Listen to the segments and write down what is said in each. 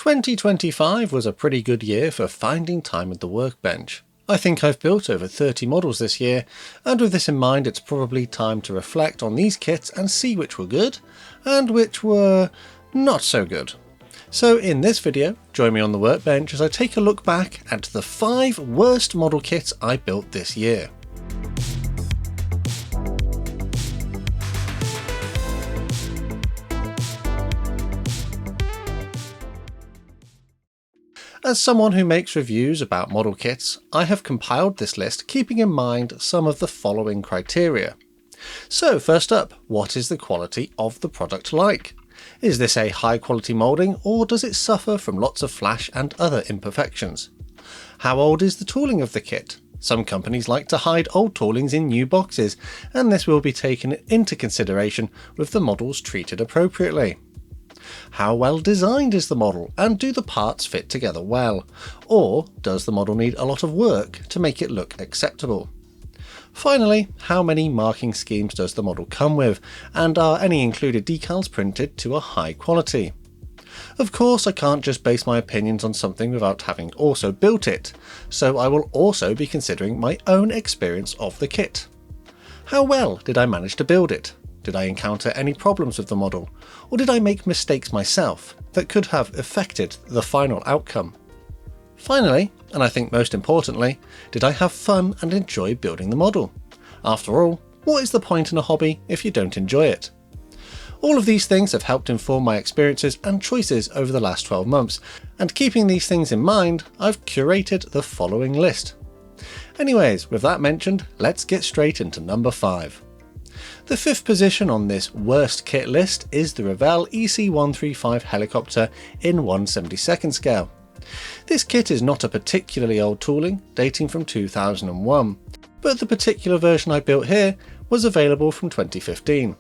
2025 was a pretty good year for finding time at the workbench. I think I've built over 30 models this year, and with this in mind it's probably time to reflect on these kits and see which were good, and which were not so good. So in this video, join me on the workbench as I take a look back at the 5 worst model kits I built this year. As someone who makes reviews about model kits, I have compiled this list keeping in mind some of the following criteria. So first up, what is the quality of the product like? Is this a high quality moulding, or does it suffer from lots of flash and other imperfections? How old is the tooling of the kit? Some companies like to hide old toolings in new boxes, and this will be taken into consideration with the models treated appropriately. How well designed is the model, and do the parts fit together well? Or does the model need a lot of work to make it look acceptable? Finally, how many marking schemes does the model come with, and are any included decals printed to a high quality? Of course, I can't just base my opinions on something without having also built it, so I will also be considering my own experience of the kit. How well did I manage to build it? Did I encounter any problems with the model, or did I make mistakes myself that could have affected the final outcome? Finally, and I think most importantly, did I have fun and enjoy building the model? After all, what is the point in a hobby if you don't enjoy it? All of these things have helped inform my experiences and choices over the last 12 months, and keeping these things in mind, I've curated the following list. Anyways, with that mentioned, let's get straight into number 5. The 5th position on this worst kit list is the Revell EC135 helicopter in 1/72 scale. This kit is not a particularly old tooling, dating from 2001, but the particular version I built here was available from 2015.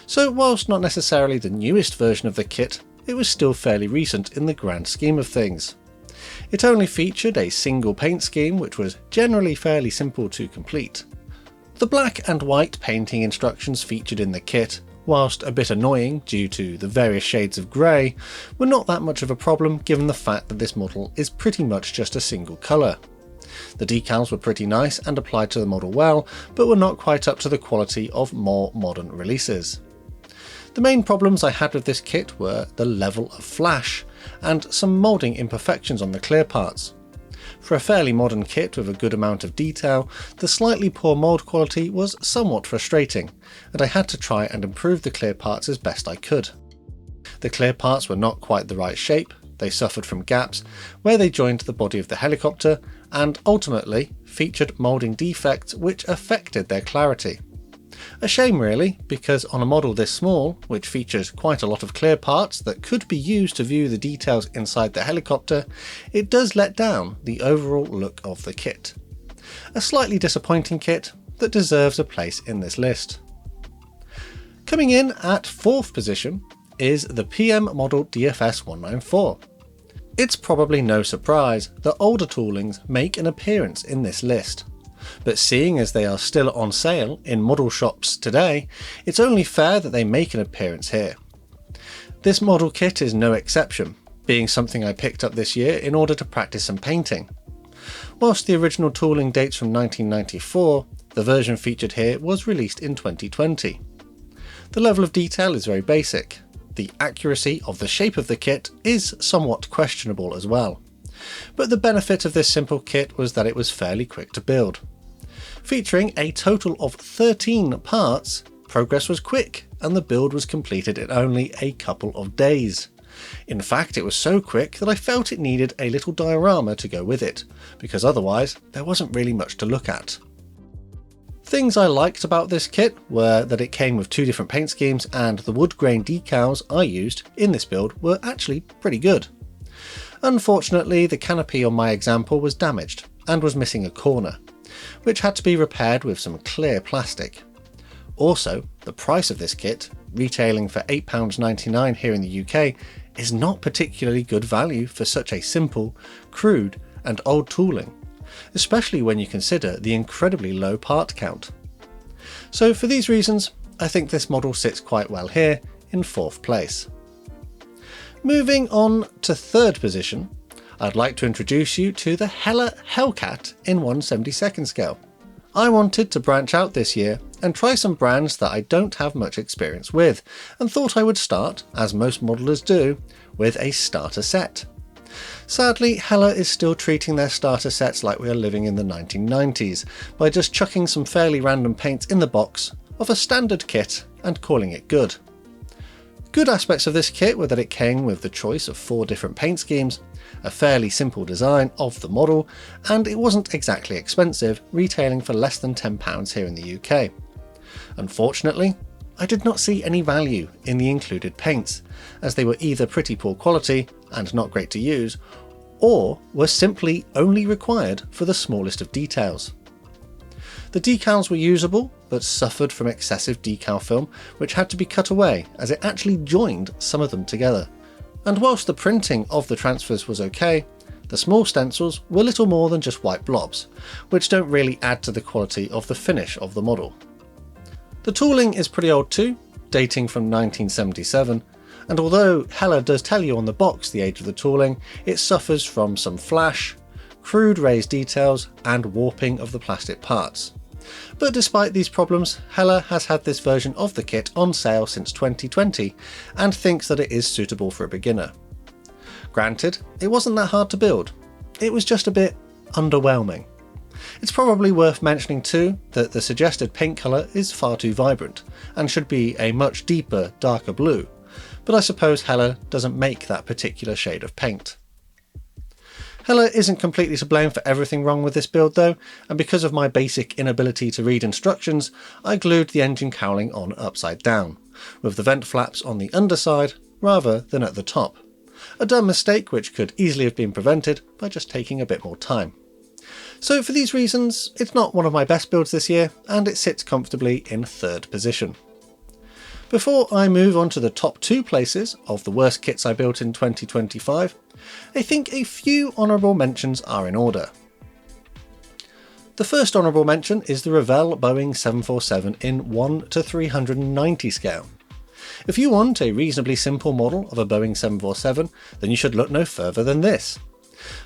So whilst not necessarily the newest version of the kit, it was still fairly recent in the grand scheme of things. It only featured a single paint scheme, which was generally fairly simple to complete. The black and white painting instructions featured in the kit, whilst a bit annoying due to the various shades of grey, were not that much of a problem given the fact that this model is pretty much just a single colour. The decals were pretty nice and applied to the model well, but were not quite up to the quality of more modern releases. The main problems I had with this kit were the level of flash, and some moulding imperfections on the clear parts. For a fairly modern kit with a good amount of detail, the slightly poor mould quality was somewhat frustrating, and I had to try and improve the clear parts as best I could. The clear parts were not quite the right shape, they suffered from gaps where they joined the body of the helicopter, and ultimately featured moulding defects which affected their clarity. A shame really, because on a model this small, which features quite a lot of clear parts that could be used to view the details inside the helicopter, it does let down the overall look of the kit. A slightly disappointing kit that deserves a place in this list. Coming in at 4th position is the PM model DFS 194. It's probably no surprise that older toolings make an appearance in this list. But seeing as they are still on sale in model shops today, it's only fair that they make an appearance here. This model kit is no exception, being something I picked up this year in order to practice some painting. Whilst the original tooling dates from 1994, the version featured here was released in 2020. The level of detail is very basic. The accuracy of the shape of the kit is somewhat questionable as well. But the benefit of this simple kit was that it was fairly quick to build. Featuring a total of 13 parts, progress was quick and the build was completed in only a couple of days. In fact, it was so quick that I felt it needed a little diorama to go with it, because otherwise there wasn't really much to look at. Things I liked about this kit were that it came with 2 different paint schemes, and the wood grain decals I used in this build were actually pretty good. Unfortunately, the canopy on my example was damaged and was missing a corner, which had to be repaired with some clear plastic. Also, the price of this kit, retailing for £8.99 here in the UK, is not particularly good value for such a simple, crude and old tooling, especially when you consider the incredibly low part count. So for these reasons, I think this model sits quite well here in 4th place. Moving on to third position, I'd like to introduce you to the Hellcat in 1/72nd scale. I wanted to branch out this year and try some brands that I don't have much experience with, and thought I would start, as most modelers do, with a starter set. Sadly, Hella is still treating their starter sets like we are living in the 1990s, by just chucking some fairly random paints in the box of a standard kit and calling it good. Good aspects of this kit were that it came with the choice of 4 different paint schemes, a fairly simple design of the model, and it wasn't exactly expensive, retailing for less than £10 here in the UK. Unfortunately, I did not see any value in the included paints, as they were either pretty poor quality and not great to use, or were simply only required for the smallest of details. The decals were usable, but suffered from excessive decal film, which had to be cut away as it actually joined some of them together. And whilst the printing of the transfers was okay, the small stencils were little more than just white blobs, which don't really add to the quality of the finish of the model. The tooling is pretty old too, dating from 1977, and although Hella does tell you on the box the age of the tooling, it suffers from some flash, crude raised details, and warping of the plastic parts. But despite these problems, Hella has had this version of the kit on sale since 2020 and thinks that it is suitable for a beginner. Granted, it wasn't that hard to build, it was just a bit underwhelming. It's probably worth mentioning too that the suggested paint colour is far too vibrant and should be a much deeper, darker blue, but I suppose Hella doesn't make that particular shade of paint. Hella isn't completely to blame for everything wrong with this build though, and because of my basic inability to read instructions, I glued the engine cowling on upside down, with the vent flaps on the underside rather than at the top. A dumb mistake which could easily have been prevented by just taking a bit more time. So for these reasons, it's not one of my best builds this year, and it sits comfortably in third position. Before I move on to the top 2 places of the worst kits I built in 2025, I think a few honourable mentions are in order. The first honourable mention is the Revell Boeing 747 in 1/390 scale. If you want a reasonably simple model of a Boeing 747, then you should look no further than this.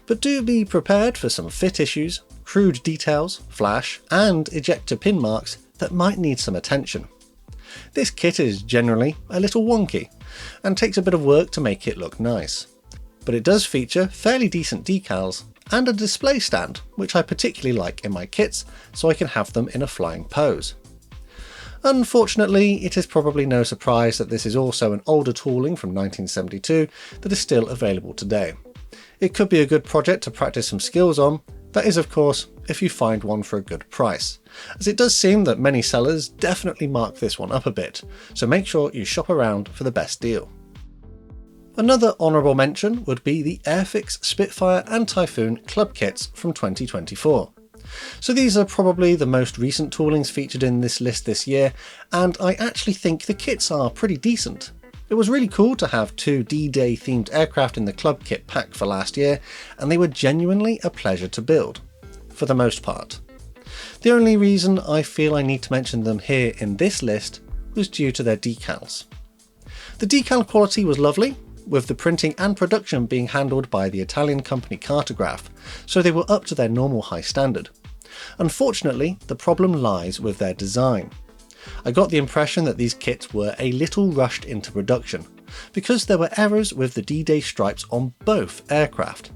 But do be prepared for some fit issues, crude details, flash, and ejector pin marks that might need some attention. This kit is generally a little wonky, and takes a bit of work to make it look nice. But it does feature fairly decent decals, and a display stand, which I particularly like in my kits, so I can have them in a flying pose. Unfortunately, it is probably no surprise that this is also an older tooling from 1972 that is still available today. It could be a good project to practice some skills on, that is of course if you find one for a good price, as it does seem that many sellers definitely mark this one up a bit, so make sure you shop around for the best deal. Another honourable mention would be the Airfix Spitfire and Typhoon club kits from 2024. So these are probably the most recent toolings featured in this list this year, and I actually think the kits are pretty decent. It was really cool to have 2 D-Day themed aircraft in the club kit pack for last year, and they were genuinely a pleasure to build, for the most part. The only reason I feel I need to mention them here in this list was due to their decals. The decal quality was lovely, with the printing and production being handled by the Italian company Cartograph, so they were up to their normal high standard. Unfortunately, the problem lies with their design. I got the impression that these kits were a little rushed into production, because there were errors with the D-Day stripes on both aircraft.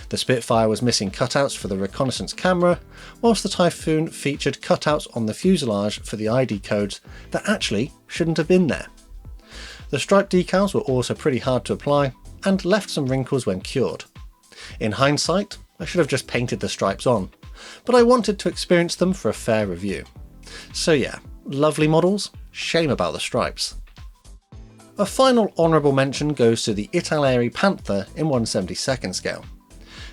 The Spitfire was missing cutouts for the reconnaissance camera, whilst the Typhoon featured cutouts on the fuselage for the ID codes that actually shouldn't have been there. The stripe decals were also pretty hard to apply, and left some wrinkles when cured. In hindsight, I should have just painted the stripes on, but I wanted to experience them for a fair review. So yeah, lovely models, shame about the stripes. A final honourable mention goes to the Italeri Panther in 1/72nd scale.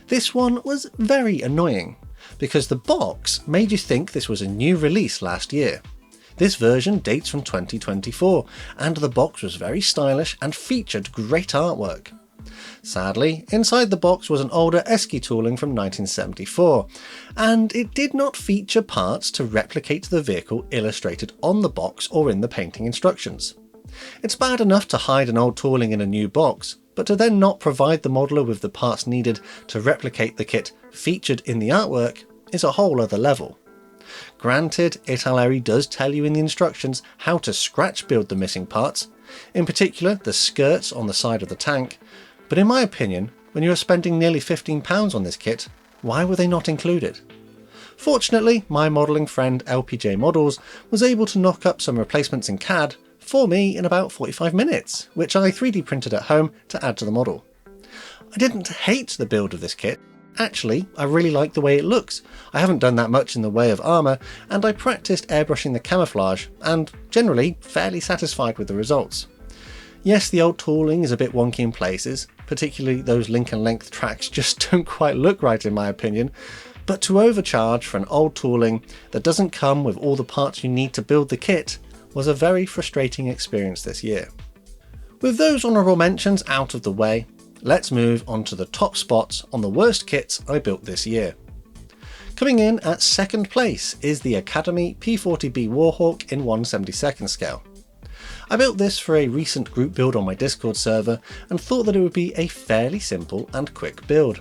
This one was very annoying, because the box made you think this was a new release last year. This version dates from 2024, and the box was very stylish and featured great artwork. Sadly, inside the box was an older Esky tooling from 1974, and it did not feature parts to replicate the vehicle illustrated on the box or in the painting instructions. It's bad enough to hide an old tooling in a new box, but to then not provide the modeller with the parts needed to replicate the kit featured in the artwork is a whole other level. Granted, Italeri does tell you in the instructions how to scratch build the missing parts, in particular the skirts on the side of the tank, but in my opinion, when you are spending nearly £15 on this kit, why were they not included? Fortunately, my modelling friend LPJ Models was able to knock up some replacements in CAD for me in about 45 minutes, which I 3D printed at home to add to the model. I didn't hate the build of this kit. Actually, I really like the way it looks. I haven't done that much in the way of armour, and I practiced airbrushing the camouflage, and generally fairly satisfied with the results. Yes, the old tooling is a bit wonky in places, particularly those Lincoln length tracks just don't quite look right in my opinion, but to overcharge for an old tooling that doesn't come with all the parts you need to build the kit was a very frustrating experience this year. With those honourable mentions out of the way, let's move on to the top spots on the worst kits I built this year. Coming in at second place is the Academy P40B Warhawk in 1/72nd scale. I built this for a recent group build on my Discord server and thought that it would be a fairly simple and quick build.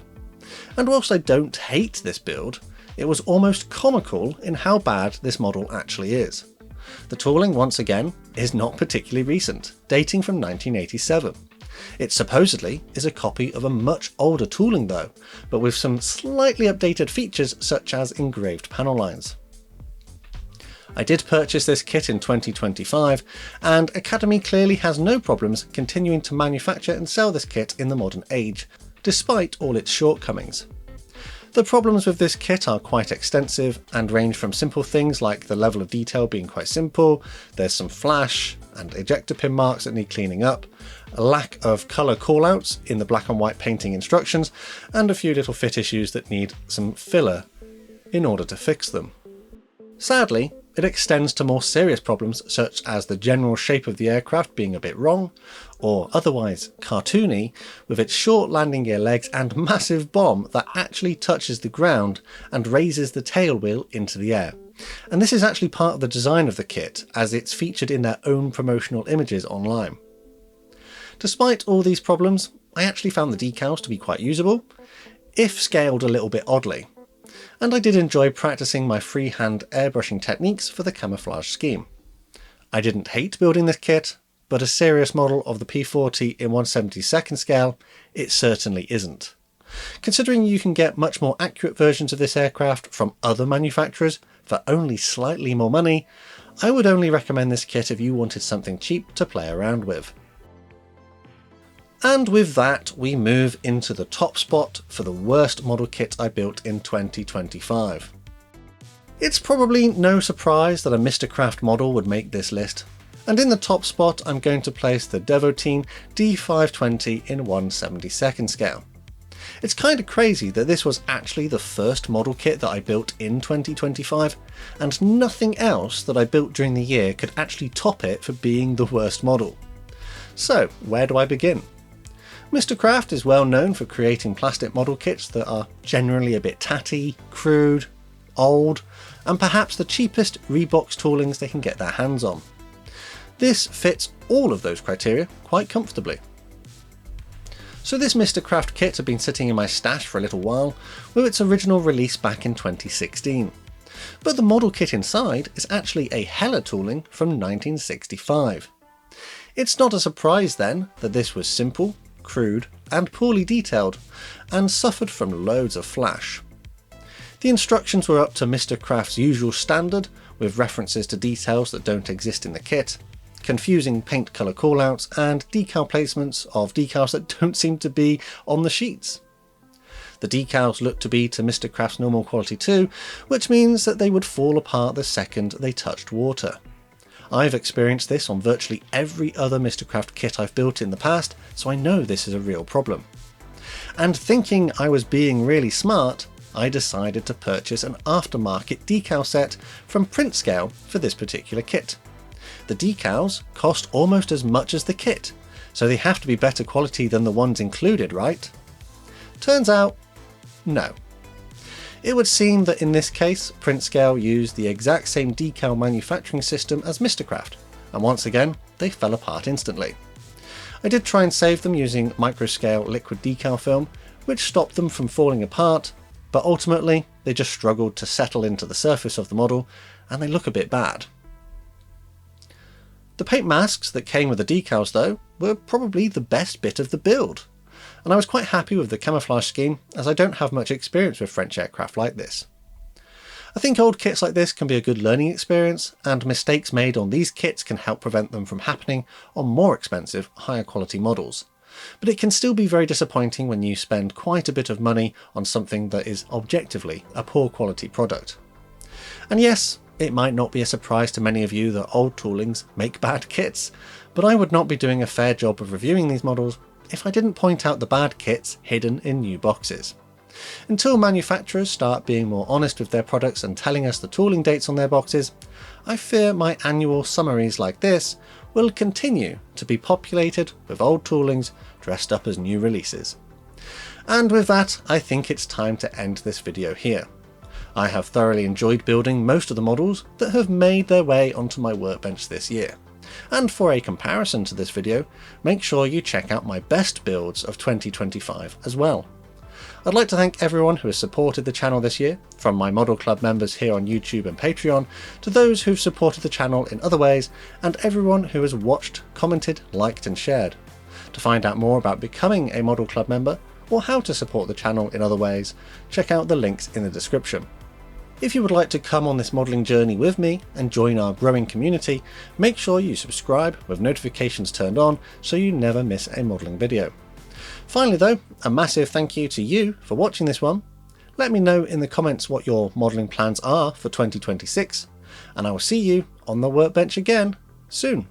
And whilst I don't hate this build, it was almost comical in how bad this model actually is. The tooling, once again, is not particularly recent, dating from 1987. It supposedly is a copy of a much older tooling though, but with some slightly updated features such as engraved panel lines. I did purchase this kit in 2025, and Academy clearly has no problems continuing to manufacture and sell this kit in the modern age, despite all its shortcomings. The problems with this kit are quite extensive and range from simple things like the level of detail being quite simple, there's some flash and ejector pin marks that need cleaning up, a lack of colour callouts in the black and white painting instructions, and a few little fit issues that need some filler in order to fix them. Sadly, it extends to more serious problems such as the general shape of the aircraft being a bit wrong, or otherwise cartoony, with its short landing gear legs and massive bomb that actually touches the ground and raises the tail wheel into the air. And this is actually part of the design of the kit, as it's featured in their own promotional images online. Despite all these problems, I actually found the decals to be quite usable, if scaled a little bit oddly. And I did enjoy practicing my freehand airbrushing techniques for the camouflage scheme. I didn't hate building this kit, but a serious model of the P40 in 1/72nd scale, it certainly isn't. Considering you can get much more accurate versions of this aircraft from other manufacturers for only slightly more money, I would only recommend this kit if you wanted something cheap to play around with. And with that, we move into the top spot for the worst model kit I built in 2025. It's probably no surprise that a Mistercraft model would make this list, and in the top spot I'm going to place the Devotine D520 in 1/72nd scale. It's kind of crazy that this was actually the first model kit that I built in 2025, and nothing else that I built during the year could actually top it for being the worst model. So, where do I begin? Mistercraft is well known for creating plastic model kits that are generally a bit tatty, crude, old, and perhaps the cheapest rebox toolings they can get their hands on. This fits all of those criteria quite comfortably. So this Mistercraft kit had been sitting in my stash for a little while, with its original release back in 2016. But the model kit inside is actually a Hella tooling from 1965. It's not a surprise then that this was simple, crude and poorly detailed, and suffered from loads of flash. The instructions were up to Mistercraft's usual standard, with references to details that don't exist in the kit, confusing paint colour callouts, and decal placements of decals that don't seem to be on the sheets. The decals look to be to Mistercraft's normal quality too, which means that they would fall apart the second they touched water. I've experienced this on virtually every other Mistercraft kit I've built in the past, so I know this is a real problem. And thinking I was being really smart, I decided to purchase an aftermarket decal set from Print Scale for this particular kit. The decals cost almost as much as the kit, so they have to be better quality than the ones included, right? Turns out, no. It would seem that in this case, Print Scale used the exact same decal manufacturing system as Mistercraft, and once again, they fell apart instantly. I did try and save them using microscale liquid decal film, which stopped them from falling apart, but ultimately they just struggled to settle into the surface of the model and they look a bit bad. The paint masks that came with the decals though were probably the best bit of the build, and I was quite happy with the camouflage scheme as I don't have much experience with French aircraft like this. I think old kits like this can be a good learning experience, and mistakes made on these kits can help prevent them from happening on more expensive, higher quality models. But it can still be very disappointing when you spend quite a bit of money on something that is objectively a poor quality product. And yes, it might not be a surprise to many of you that old toolings make bad kits, but I would not be doing a fair job of reviewing these models if I didn't point out the bad kits hidden in new boxes. Until manufacturers start being more honest with their products and telling us the tooling dates on their boxes, I fear my annual summaries like this will continue to be populated with old toolings dressed up as new releases. And with that, I think it's time to end this video here. I have thoroughly enjoyed building most of the models that have made their way onto my workbench this year. And for a comparison to this video, make sure you check out my best builds of 2025 as well. I'd like to thank everyone who has supported the channel this year, from my Model Club members here on YouTube and Patreon, to those who've supported the channel in other ways, and everyone who has watched, commented, liked and shared. To find out more about becoming a Model Club member, or how to support the channel in other ways, check out the links in the description. If you would like to come on this modelling journey with me and join our growing community, make sure you subscribe with notifications turned on so you never miss a modelling video. Finally though, a massive thank you to you for watching this one. Let me know in the comments what your modelling plans are for 2026, and I will see you on the workbench again soon.